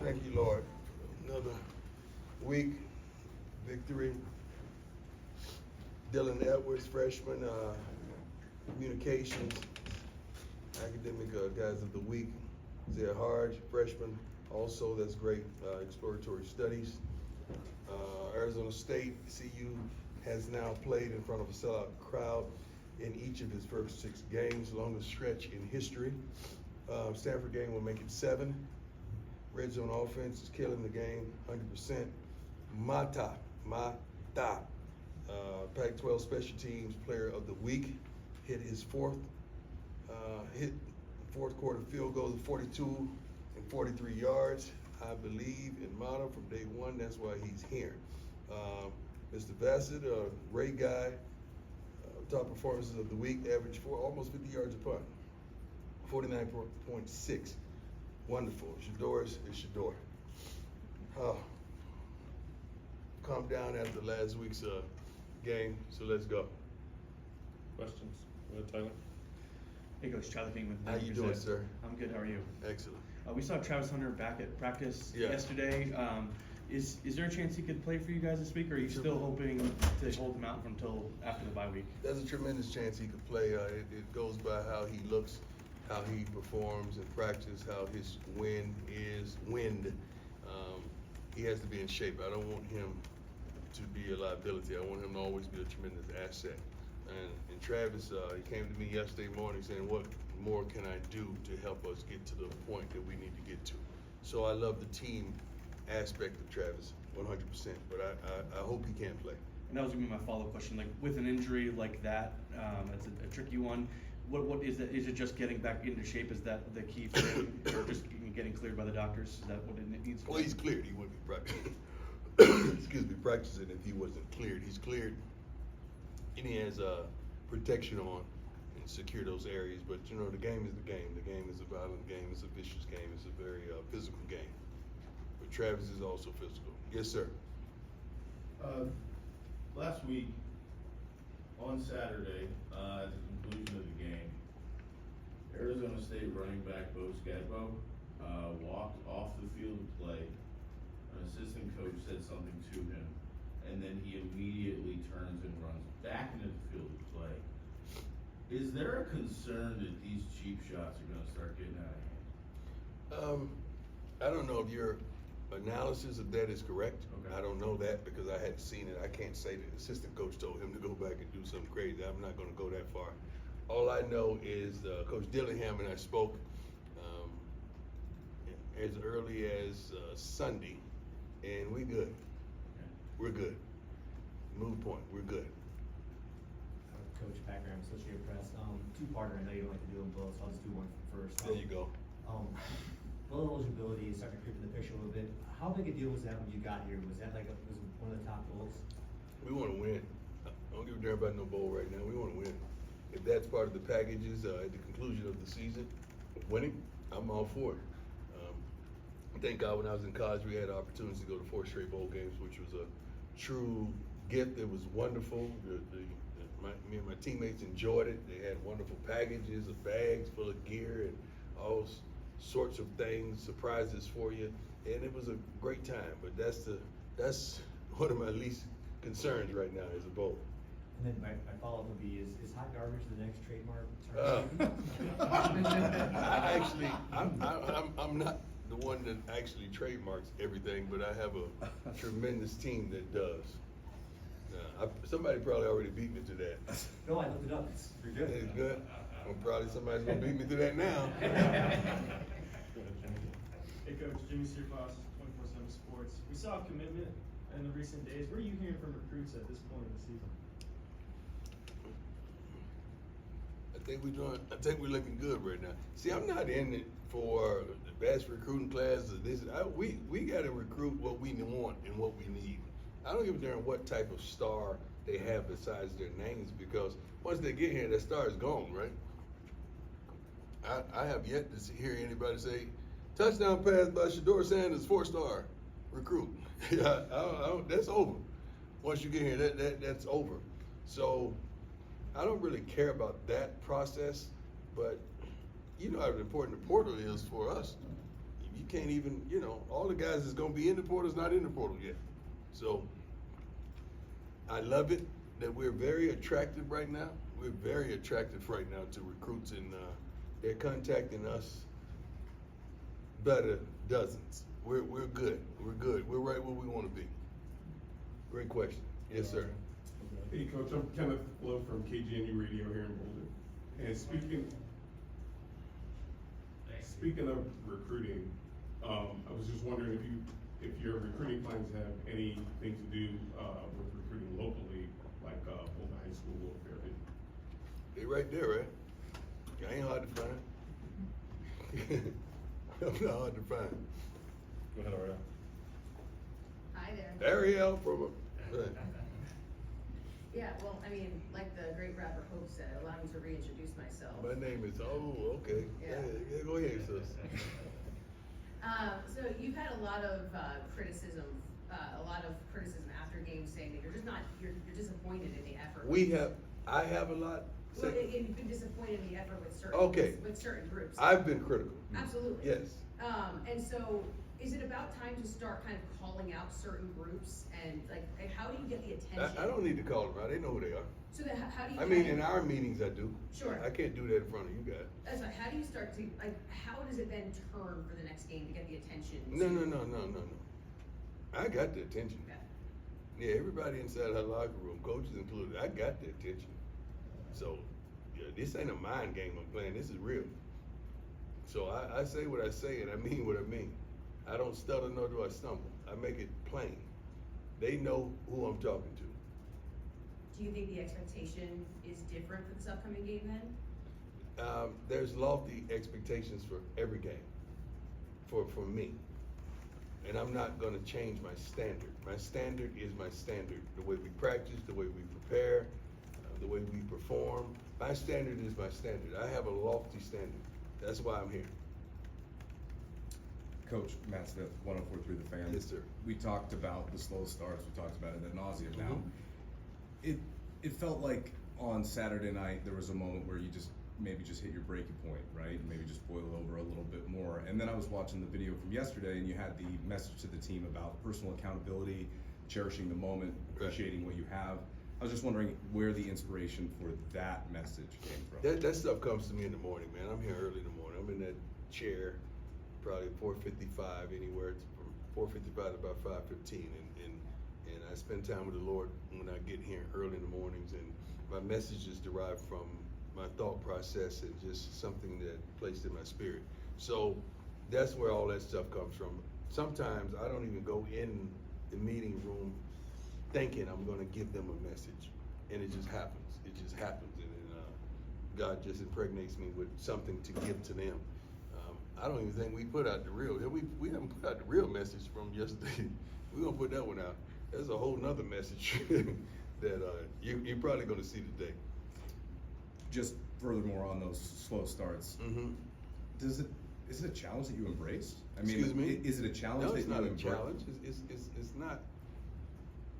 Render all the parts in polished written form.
Thank you, Lord. Another week, victory. Dylan Edwards, freshman, communications, academic guys of the week. Zia Harge, freshman, also that's great, exploratory studies. Arizona State, CU has now played in front of a sellout crowd in each of his first 6 games, longest stretch in history. Stanford game will make it 7. Red zone offense is killing the game, 100%. Mata, Pac-12 special teams player of the week, hit his fourth quarter field goal of 42 and 43 yards. I believe in Mata from day one. That's why he's here. Mr. Bassett, Ray Guy, top performances of the week, average almost 50 yards a punt, 49.6. Wonderful. Shador's is Shador. Calm down after last week's game, so let's go. Questions? Go ahead, Tyler. Hey, Coach, Tyler King with How you doing, sir? I'm good. How are you? Excellent. We saw Travis Hunter back at practice Yeah. yesterday. Is there a chance he could play for you guys this week, or are you still hoping to hold him out until after the bye week? There's a tremendous chance he could play. It goes by how he looks, how he performs in practice, how his wind. He has to be in shape. I don't want him to be a liability. I want him to always be a tremendous asset. And Travis, he came to me yesterday morning saying, what more can I do to help us get to the point that we need to get to? So I love the team aspect of Travis, 100%, but I hope he can play. And that was gonna be my follow-up question. Like with an injury like that, it's a tricky one. What is that? Is it just getting back into shape? Is that the key for him, or just getting cleared by the doctors? Is that what it needs? Well, he's cleared. He wouldn't be practicing. Practicing if he wasn't cleared. He's cleared, and he has protection on and secure those areas. But you know, the game is the game. The game is a violent game. It's a vicious game. It's a very physical game. But Travis is also physical. Yes, sir. Last week, on Saturday, at the conclusion of the game, Arizona State running back Bo Scadbo walked off the field of play. An assistant coach said something to him, and then he immediately turns and runs back into the field of play. Is there a concern that these cheap shots are going to start getting out of hand? I don't know if your analysis of that is correct. Okay. I don't know that because I hadn't seen it. I can't say that the assistant coach told him to go back and do something crazy. I'm not going to go that far. All I know is Coach Dillingham and I spoke as early as Sunday, and we good. Okay. We're good. Move point. We're good. Coach, background, Associated Press. Two-parter. I know you don't like to do them both, so I'll just do one first. There you go. Bowl eligibility is starting to creep in the picture a little bit. How big a deal was that when you got here? Was that was one of the top goals? We want to win. I don't give a damn about no bowl right now. We want to win. If that's part of the packages at the conclusion of the season, winning, I'm all for it. Thank God when I was in college, we had opportunities to go to 4 straight bowl games, which was a true gift. It was wonderful. Me and my teammates enjoyed it. They had wonderful packages of bags full of gear and all sorts of things, surprises for you, and it was a great time. But that's one of my least concerns right now is a bowl. And then my follow-up would be, is hot garbage the next trademark? I'm not the one that actually trademarks everything, but I have a tremendous team that does. Somebody probably already beat me to that. No, I looked it up. It's pretty good. It's good. Well, probably somebody's gonna beat me to that now. Go ahead, Jimmy. Hey Coach, Jimmy Searfoss, 24/7 Sports. We saw a commitment in the recent days. What are you hearing from recruits at this point in the season? I think we're looking good right now. See, I'm not in it for the best recruiting class. We got to recruit what we want and what we need. I don't give a damn what type of star they have besides their names, because once they get here, that star is gone, right? I have yet to hear anybody say, touchdown pass by Shador Sanders, 4-star recruit. That's over. Once you get here, that's over. So I don't really care about that process, but you know how important the portal is for us. you can't even, all the guys that's gonna be in the portal's not in the portal yet. So, I love it that we're very attractive right now. We're very attractive right now to recruits, and they're contacting us better dozens. We're good. We're good. We're right where we want to be. Great question. Yes, sir. Hey, Coach, I'm Kenneth Blow from KGNU Radio here in Boulder. And speaking of recruiting, I was just wondering if your recruiting plans have anything to do with recruiting locally, like Boulder High School or Fairfield. They right there, right? I ain't hard to find. I'm not hard to find. Go ahead, Ariel. Hi there. Ariel from a. Yeah, well, I mean, like the great rapper Hope said, allow me to reintroduce myself. My name is, okay. Yeah. Yeah, go ahead, sis. So you've had a lot of criticism after games saying that you're just not, you're disappointed in the effort. I have a lot. Well, you've been disappointed in the effort with certain, Okay. with certain groups. I've been critical. Absolutely. Yes. And so, is it about time to start kind of calling out certain groups and like how do you get the attention? I don't need to call them out. They know who they are. So then how do you? I mean, in our meetings, I do. Sure. I can't do that in front of you guys. That's right. How do you start to like? How does it then turn for the next game to get the attention? No. I got the attention. Okay. Yeah, everybody inside her locker room, coaches included, I got the attention. So, yeah, this ain't a mind game I'm playing. This is real. So I say what I say and I mean what I mean. I don't stutter nor do I stumble. I make it plain. They know who I'm talking to. Do you think the expectation is different for this upcoming game then? There's lofty expectations for every game, for me. And I'm not gonna change my standard. My standard is my standard. The way we practice, the way we prepare, the way we perform. My standard is my standard. I have a lofty standard. That's why I'm here. Coach Matt Smith, 104.3 The Fan. Yes, sir. We talked about the slow starts. We talked about it ad nauseum. Now, Mhm. it felt like on Saturday night there was a moment where you just hit your breaking point, right? Maybe just boil over a little bit more. And then I was watching the video from yesterday, and you had the message to the team about personal accountability, cherishing the moment, appreciating what you have. I was just wondering where the inspiration for that message came from. That stuff comes to me in the morning, man. I'm here early in the morning. I'm in that chair, probably 4:55, anywhere from 4:55 to about 5:15, and I spend time with the Lord when I get here early in the mornings, and my message is derived from my thought process and just something that placed in my spirit. So that's where all that stuff comes from. Sometimes I don't even go in the meeting room thinking I'm going to give them a message, and it just happens. It just happens, and then God just impregnates me with something to give to them. I don't even think we put out the real. We haven't put out the real message from yesterday. We're gonna put that one out. That's a whole nother message that you're probably gonna see today. Just furthermore on those slow starts, Mm-hmm. is it a challenge that you embrace? I mean, Excuse me? is it a challenge No, that it's you not a embrace? challenge. It's not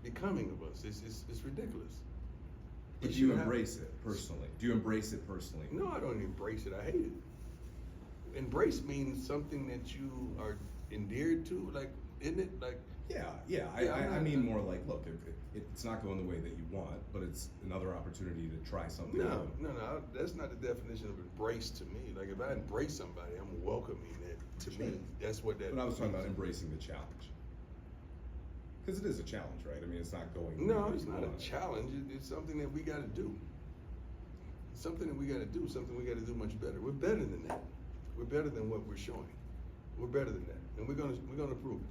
becoming of us. It's ridiculous. But It do you should happen. embrace it personally? Do you embrace it personally? No, I don't embrace it. I hate it. Embrace means something that you are endeared to, like, isn't it? Like, Yeah. Yeah, I I'm mean not- more like, look, it's not going the way that you want, but it's another opportunity to try something no, new. that's not the definition of embrace to me. Like, if I embrace somebody, I'm welcoming that to me. That's what that. But I was talking about means. embracing the challenge. Because it is a challenge, right? I mean, it's not going. the No, way it's you not a want. challenge. It's something that we got to do. It's something that we got to do. Something we got to do much better. We're better than that. We're better than what we're showing. We're better than that, and we're gonna prove it.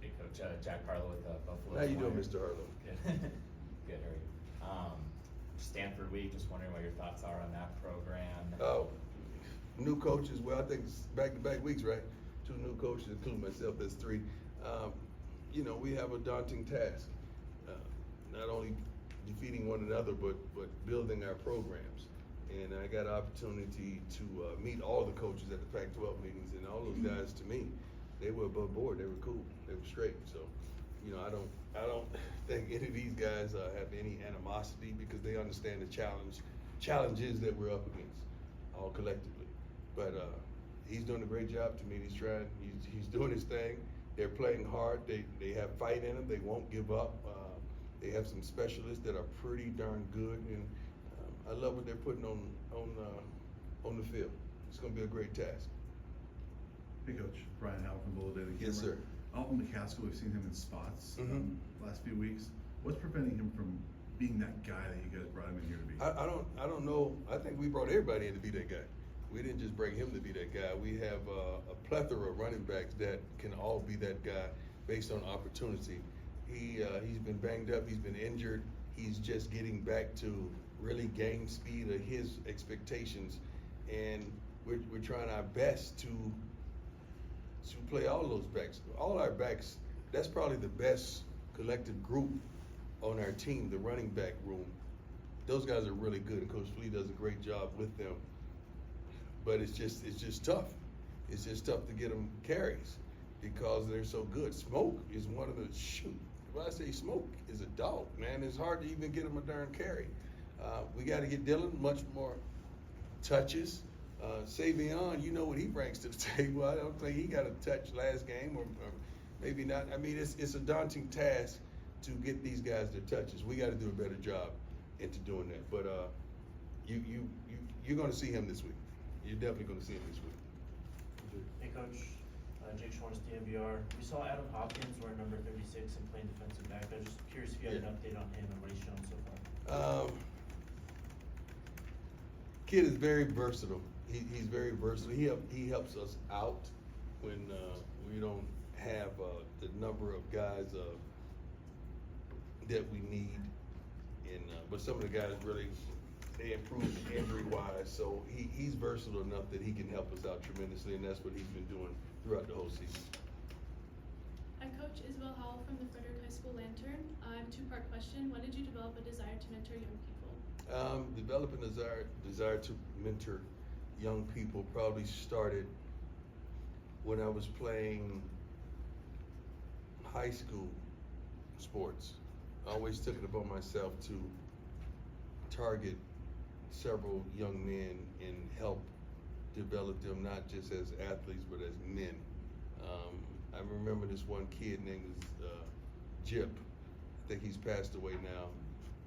Hey, Coach, Jack Harlow with Buffalo. How you doing, Wire. Mr. Harlow? Good. Good, how are you? Stanford week, just wondering what your thoughts are on that program. New coaches. Well, I think it's back-to-back weeks, right? 2 new coaches, including myself. That's 3. We have a daunting task. Not only defeating one another, but building our programs. And I got an opportunity to meet all the coaches at the Pac-12 meetings, and all those guys, to me, they were above board. They were cool. They were straight. So, I don't think any of these guys have any animosity because they understand the challenges that we're up against, all collectively. But he's doing a great job to me. He's doing his thing. They're playing hard. They have fight in them. They won't give up. They have some specialists that are pretty darn good, and I love what they're putting on the field. It's going to be a great task. Hey, Coach. Brian Howell from Boulder Daily Yes, Camera. sir. Alton McCaskill, we've seen him in spots Mhm. last few weeks. What's preventing him from being that guy that you guys brought him in here to be? I don't know. I think we brought everybody in to be that guy. We didn't just bring him to be that guy. We have a plethora of running backs that can all be that guy based on opportunity. He's been banged up. He's been injured. He's just getting back to really gain speed of his expectations, and we're trying our best to play all those backs. All our backs. That's probably the best collective group on our team, the running back room. Those guys are really good, and Coach Flea does a great job with them. But it's just tough. It's just tough to get them carries because they're so good. Smoke is one of the When I say Smoke is a dog, man. It's hard to even get him a darn carry. We got to get Dylan much more touches. Savion, you know what he brings to the table. I don't think he got a touch last game, or maybe not. I mean, it's a daunting task to get these guys their touches. We got to do a better job into doing that. But you're going to see him this week. You're definitely going to see him this week. Hey Coach, Jake Schwartz, DMVR. We saw Adam Hopkins wear number 36 and playing defensive back. I was just curious if you had an update on him and what he's shown so far. Kid is very versatile. He's very versatile. He helps us out when we don't have the number of guys that we need. But some of the guys really, they improved injury-wise. So he's versatile enough that he can help us out tremendously, and that's what he's been doing throughout the whole season. Hi, Coach. Isabel Howell from the Frederick High School Lantern. I have a two-part question. When did you develop a desire to mentor young people? Developing a desire to mentor young people probably started when I was playing high school sports. I always took it upon myself to target several young men and help develop them not just as athletes but as men. I remember this one kid named Jip. I think he's passed away now,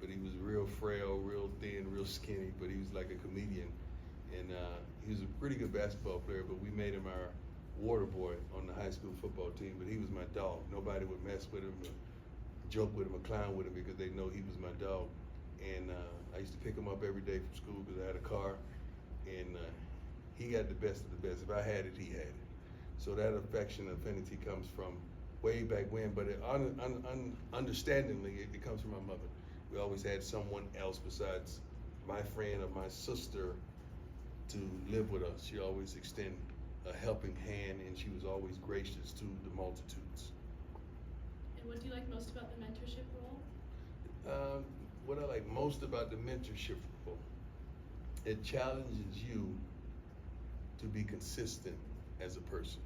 but he was real frail, real thin, real skinny, but he was like a comedian. And he was a pretty good basketball player, but we made him our water boy on the high school football team, but he was my dog. Nobody would mess with him or joke with him or clown with him because they know he was my dog. And I used to pick him up every day from school because I had a car, and he got the best of the best. If I had it, he had it. So that affection, affinity comes from way back when, but understandingly, it comes from my mother. We always had someone else besides my friend or my sister to live with us. She always extended a helping hand, and she was always gracious to the multitudes. And what do you like most about the mentorship role? What I like most about the mentorship role, it challenges you to be consistent as a person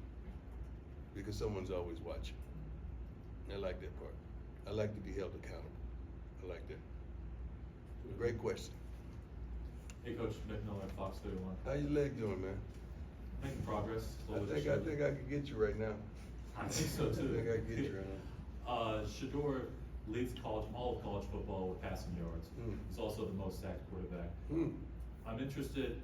because someone's always watching. I like that part. I like to be held accountable. I like that. Great question. Hey, Coach. Nick Miller, Fox 31. How your leg doing, man? Making progress. I think I can get you right now. I think so too. I think I can get you right now. Shador leads all of college football with passing yards. He's also the most sacked quarterback. I'm interested,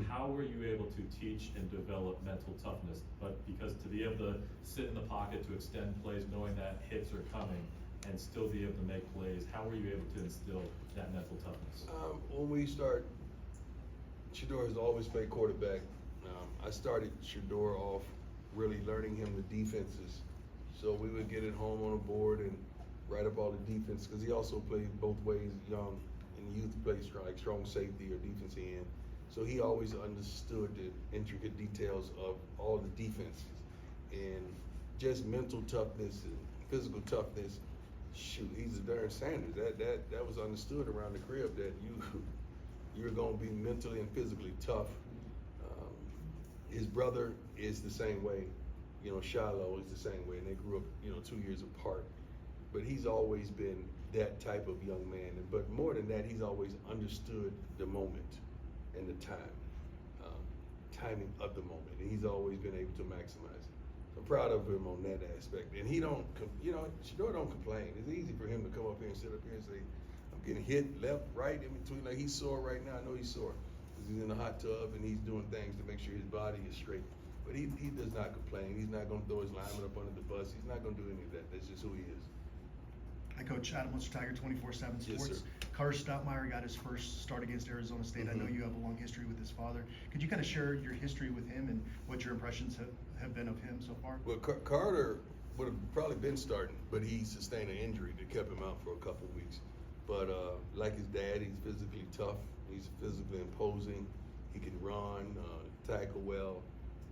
how were you able to teach and develop mental toughness? But because to be able to sit in the pocket, to extend plays, knowing that hits are coming, and still be able to make plays, how were you able to instill that mental toughness? When we start, Shador has always played quarterback. I started Shador off really learning him the defenses. So we would get it home on a board and write up all the defense, because he also played both ways, young and youth, played strong safety or defensive end. So he always understood the intricate details of all the defenses. And just mental toughness and physical toughness, shoot, he's a darn Sanders. That was understood around the crib, that you're gonna be mentally and physically tough. His brother is the same way, Shiloh is the same way, and they grew up, 2 years apart. But he's always been that type of young man. But more than that, he's always understood the moment and the time. timing of the moment, and he's always been able to maximize it. So I'm proud of him on that aspect. And he don't, Shador don't complain. It's easy for him to come up here and sit up here and say, I'm getting hit left, right, in between. Like, he's sore right now. I know he's sore because he's in the hot tub and he's doing things to make sure his body is straight. But he does not complain. He's not going to throw his lineman up under the bus. He's not going to do any of that. That's just who he is. Hi, Coach. Adam Munster Tiger, 24/7 Yes, Sports. sir. Carter Stoutmeyer got his first start against Arizona State. I know you have a long history with his father. Could you kind of share your history with him and what your impressions have been of him so far? Well, Carter would have probably been starting, but he sustained an injury that kept him out for a couple of weeks. But like his dad, he's physically tough. He's physically imposing. He can run, tackle well,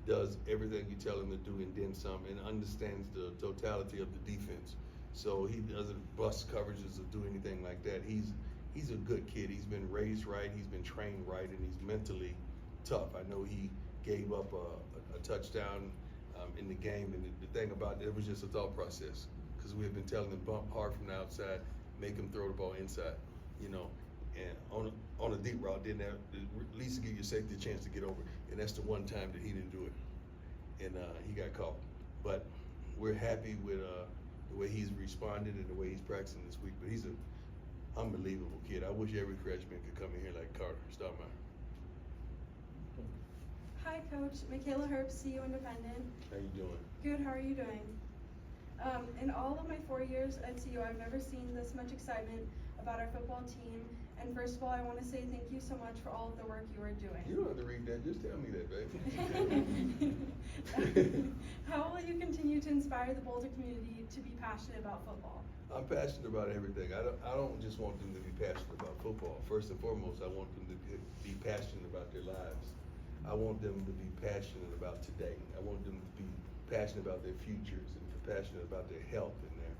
does everything you tell him to do and then some, and understands the totality of the defense. So he doesn't bust coverages or do anything like that. He's a good kid. He's been raised right. He's been trained right, and he's mentally tough. I know he gave up a touchdown in the game, and the thing about it was just a thought process, because we had been telling him bump hard from the outside, make him throw the ball inside, and on a deep route, didn't have, at least give your safety a chance to get over, and that's the one time that he didn't do it, and he got caught. But we're happy with the way he's responded and the way he's practicing this week. But he's an unbelievable kid. I wish every freshman could come in here like Carter Stoutmeyer. Hi, Coach. Michaela Herbst, CU Independent. How you doing? Good. How are you doing? In all of my 4 years at CU, I've never seen this much excitement about our football team. And first of all, I want to say thank you so much for all of the work you are doing. You don't have to read that. Just tell me that, baby. How will you continue to inspire the Boulder community to be passionate about football? I'm passionate about everything. I don't just want them to be passionate about football. First and foremost, I want them to be passionate about their lives. I want them to be passionate about today. I want them to be passionate about their futures and passionate about their health and their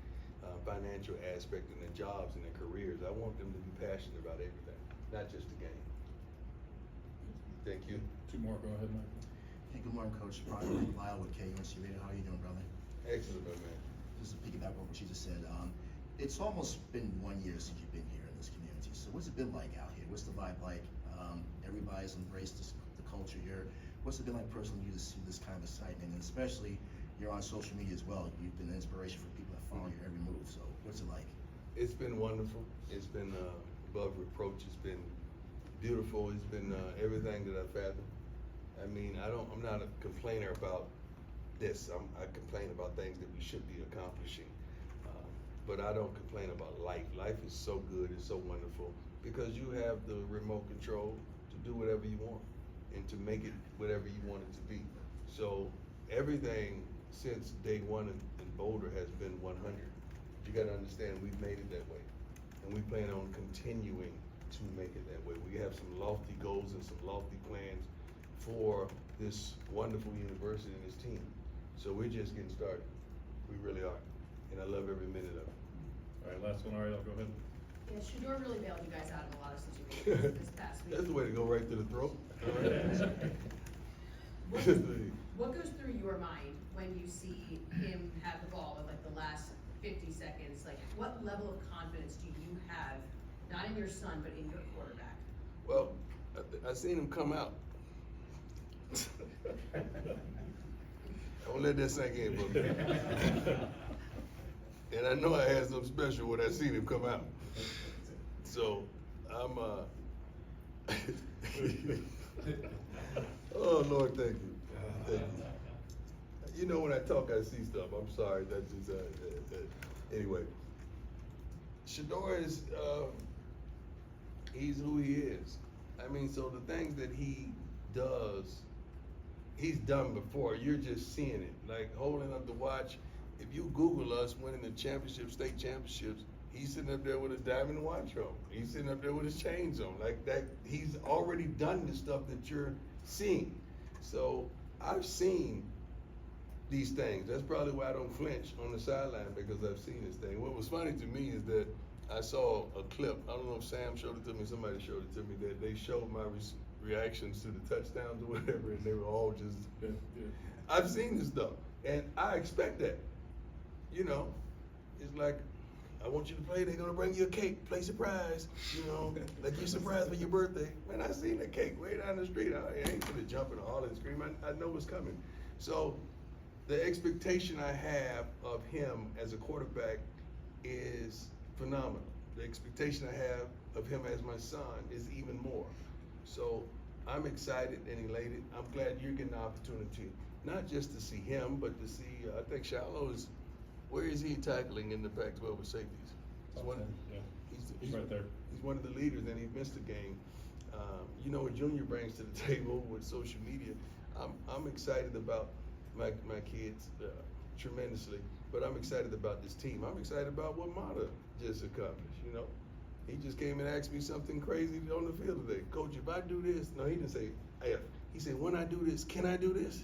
financial aspect and their jobs and their careers. I want them to be passionate about everything, not just the game. Thank you. Two more, go ahead, Michael. Hey, good morning, Coach. Brian Lyle with KUNC Radio. How are you doing, brother? Excellent, my man. Just to piggyback on what you just said, it's almost been 1 year since you've been here in this community. So what's it been like out here? What's the vibe like? Everybody's embraced the culture here. What's it been like personally you to see this kind of excitement? And especially, you're on social media as well. You've been an inspiration for people that follow your every move. So what's it like? It's been wonderful. It's been above reproach. It's been beautiful. It's been everything that I've fathomed. I mean, I'm not a complainer about this. I complain about things that we should be accomplishing. But I don't complain about life. Life is so good. It's so wonderful because you have the remote control to do whatever you want and to make it whatever you want it to be. So everything since day one in Boulder has been 100. You got to understand we've made it that way, and we plan on continuing to make it that way. We have some lofty goals and some lofty plans for this wonderful university and this team. So we're just getting started. We really are, and I love every minute of it. All right, last one, Ariel, go ahead. Yeah, Shador really bailed you guys out in a lot of situations this past week. That's the way to go, right to the throat. What goes through your mind when you see him have the ball with like the last 50 seconds? Like, what level of confidence do you have, not in your son, but in your quarterback? Well, I seen him come out. Don't let that sink in, bro. And I know I had something special when I seen him come out. So I'm oh Lord, thank you. Thank you. You know, when I talk, I see stuff. I'm sorry. That's just anyway. Shador is he's who he is. I mean, so the things that he does, he's done before. You're just seeing it, like holding up the watch. If you Google us winning the championship, state championships, he's sitting up there with his diamond watch on. He's sitting up there with his chains on. Like that, he's already done the stuff that you're seeing. So I've seen these things. That's probably why I don't flinch on the sideline, because I've seen this thing. What was funny to me is that I saw a clip. I don't know if Sam showed it to me, somebody showed it to me, that they showed my reactions to the touchdowns or whatever, and they were all just, I've seen this stuff, and I expect that. You know, it's like, I want you to play. They're gonna bring you a cake, play surprise, you know, like you surprised for your birthday. Man, I seen the cake way down the street. I ain't gonna jump in the hall and scream. I know what's coming. So the expectation I have of him as a quarterback is phenomenal. The expectation I have of him as my son is even more. So I'm excited and elated. I'm glad you're getting the opportunity, not just to see him, but to see, I think Shiloh is, where is he tackling in the Pac-12 with safeties? He's one, Yeah. he's right there. He's one of the leaders, and he missed a game. You know what Junior brings to the table with social media. I'm excited about my kids tremendously, but I'm excited about this team. I'm excited about what Mata just accomplished, you know. He just came and asked me something crazy on the field today. Coach, if I do this, no, he didn't say if. He said, when I do this, can I do this?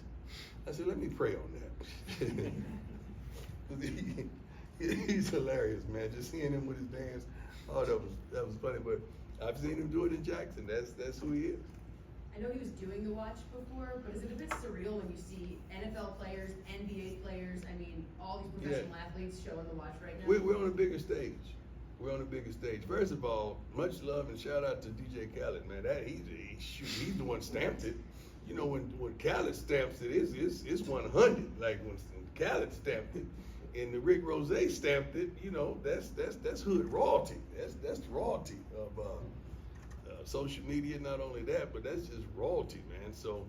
I said, let me pray on that. He's hilarious, man. Just seeing him with his dance, oh, that was funny. But I've seen him do it in Jackson. That's who he is. I know he was doing the watch before, but is it a bit surreal when you see NFL players, NBA players, I mean, all these professional athletes showing the watch right now? We're on a bigger stage. We're on a bigger stage. First of all, much love and shout out to DJ Khaled, man. He's the one stamped it. You know, when Khaled stamps it, it's 100. Like when Khaled stamped it, and the Rick Rose stamped it. You know, that's hood royalty. That's the royalty of social media. Not only that, but that's just royalty, man. So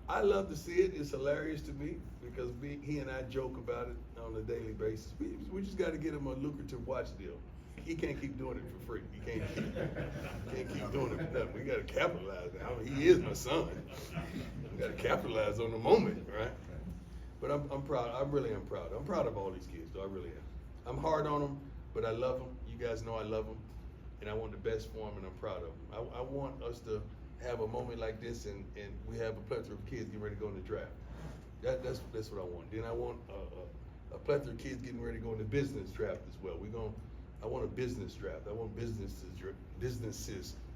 I love to see it. It's hilarious to me because he and I joke about it on a daily basis. We just got to get him a lucrative watch deal. He can't keep doing it for free. He can't keep doing it for nothing. We got to capitalize. I mean, he is my son. We got to capitalize on the moment, right? But I'm proud. I really am proud. I'm proud of all these kids, though. I really am. I'm hard on them, but I love them. You guys know I love them, and I want the best for them, and I'm proud of them. I want us to have a moment like this, and we have a plethora of kids getting ready to go in the draft. That's what I want. Then I want a plethora of kids getting ready to go in the business draft as well. I want a business draft. I want businesses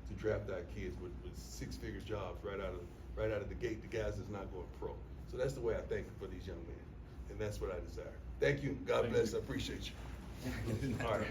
to draft our kids with six-figure jobs right out of the gate. The guys that's not going pro. So that's the way I think for these young men, and that's what I desire. Thank you. God bless. I appreciate you. All right.